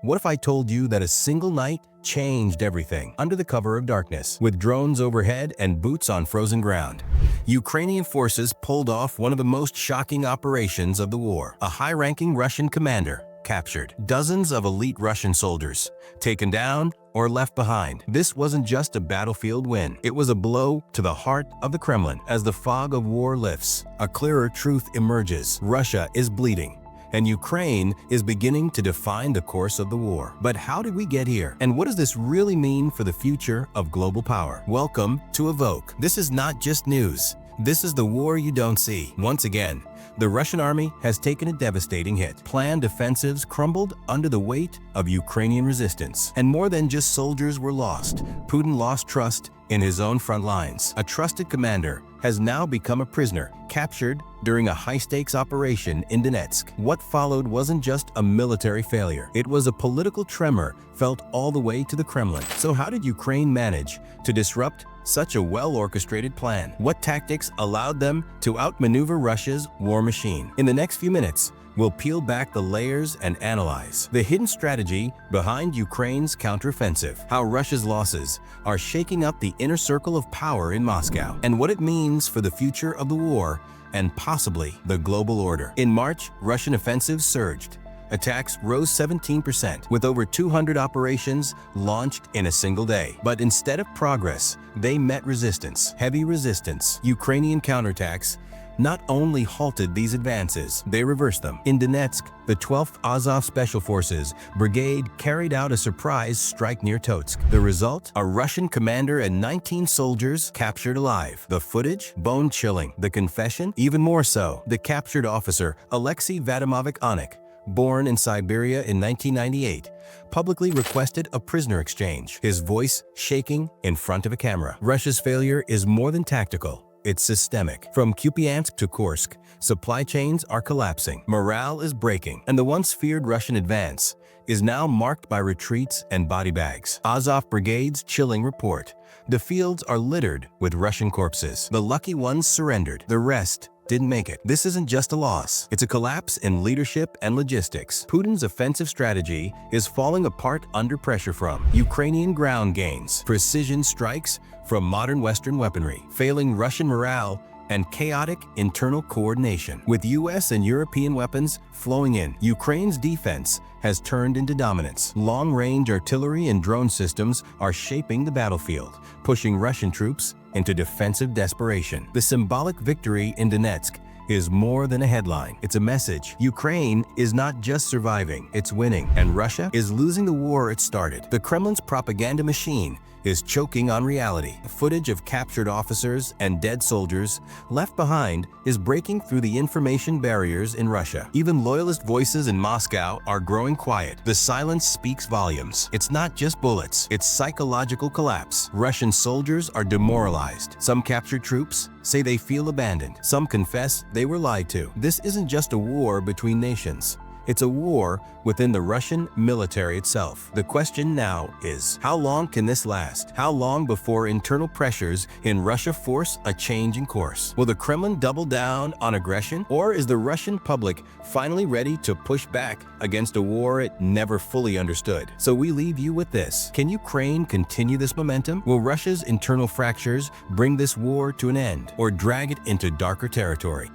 What if I told you that a single night changed everything? Under the cover of darkness, with drones overhead and boots on frozen ground, Ukrainian forces pulled off one of the most shocking operations of the war. A high-ranking Russian commander captured. Dozens of elite Russian soldiers taken down or left behind. This wasn't just a battlefield win. It was a blow to the heart of the Kremlin. As the fog of war lifts, a clearer truth emerges. Russia is bleeding, and Ukraine is beginning to define the course of the war. But how did we get here? And what does this really mean for the future of global power? Welcome to Evoke. This is not just news. This is the war you don't see. Once again, the Russian army has taken a devastating hit. Planned offensives crumbled under the weight of Ukrainian resistance. And more than just soldiers were lost. Putin lost trust in his own front lines. A trusted commander has now become a prisoner, captured during a high-stakes operation in Donetsk. What followed wasn't just a military failure. It was a political tremor felt all the way to the Kremlin. So how did Ukraine manage to disrupt such a well-orchestrated plan? What tactics allowed them to outmaneuver Russia's war machine? In the next few minutes, we'll peel back the layers and analyze the hidden strategy behind Ukraine's counteroffensive, how Russia's losses are shaking up the inner circle of power in Moscow, and what it means for the future of the war and possibly the global order. In March, Russian offensives surged. Attacks rose 17%, with over 200 operations launched in a single day. But instead of progress, they met resistance, heavy resistance. Ukrainian counterattacks not only halted these advances, they reversed them. In Donetsk, the 12th Azov Special Forces Brigade carried out a surprise strike near Donetsk. The result? A Russian commander and 19 soldiers captured alive. The footage? Bone-chilling. The confession? Even more so. The captured officer, Alexei Vadimovic, born in Siberia in 1998, publicly requested a prisoner exchange, his voice shaking in front of a camera. Russia's failure is more than tactical. It's systemic. From Kupiansk to Kursk, supply chains are collapsing, morale is breaking, and the once feared Russian advance is now marked by retreats and body bags. Azov Brigade's chilling report: the fields are littered with Russian corpses. The lucky ones surrendered. The rest didn't make it. This isn't just a loss. It's a collapse in leadership and logistics. Putin's offensive strategy is falling apart under pressure from Ukrainian ground gains, precision strikes from modern Western weaponry, failing Russian morale, and chaotic internal coordination. With US and European weapons flowing in, Ukraine's defense has turned into dominance. Long-range artillery and drone systems are shaping the battlefield, pushing Russian troops into defensive desperation. The symbolic victory in Donetsk is more than a headline. It's a message. Ukraine is not just surviving, it's winning. And Russia is losing the war it started. The Kremlin's propaganda machine is choking on reality. Footage of captured officers and dead soldiers left behind is breaking through the information barriers in Russia. Even loyalist voices in Moscow are growing quiet. The silence speaks volumes. It's not just bullets, it's psychological collapse. Russian soldiers are demoralized. Some captured troops say they feel abandoned. Some confess they were lied to. This isn't just a war between nations. It's a war within the Russian military itself. The question now is, how long can this last? How long before internal pressures in Russia force a change in course? Will the Kremlin double down on aggression? Or is the Russian public finally ready to push back against a war it never fully understood? So we leave you with this. Can Ukraine continue this momentum? Will Russia's internal fractures bring this war to an end or drag it into darker territory?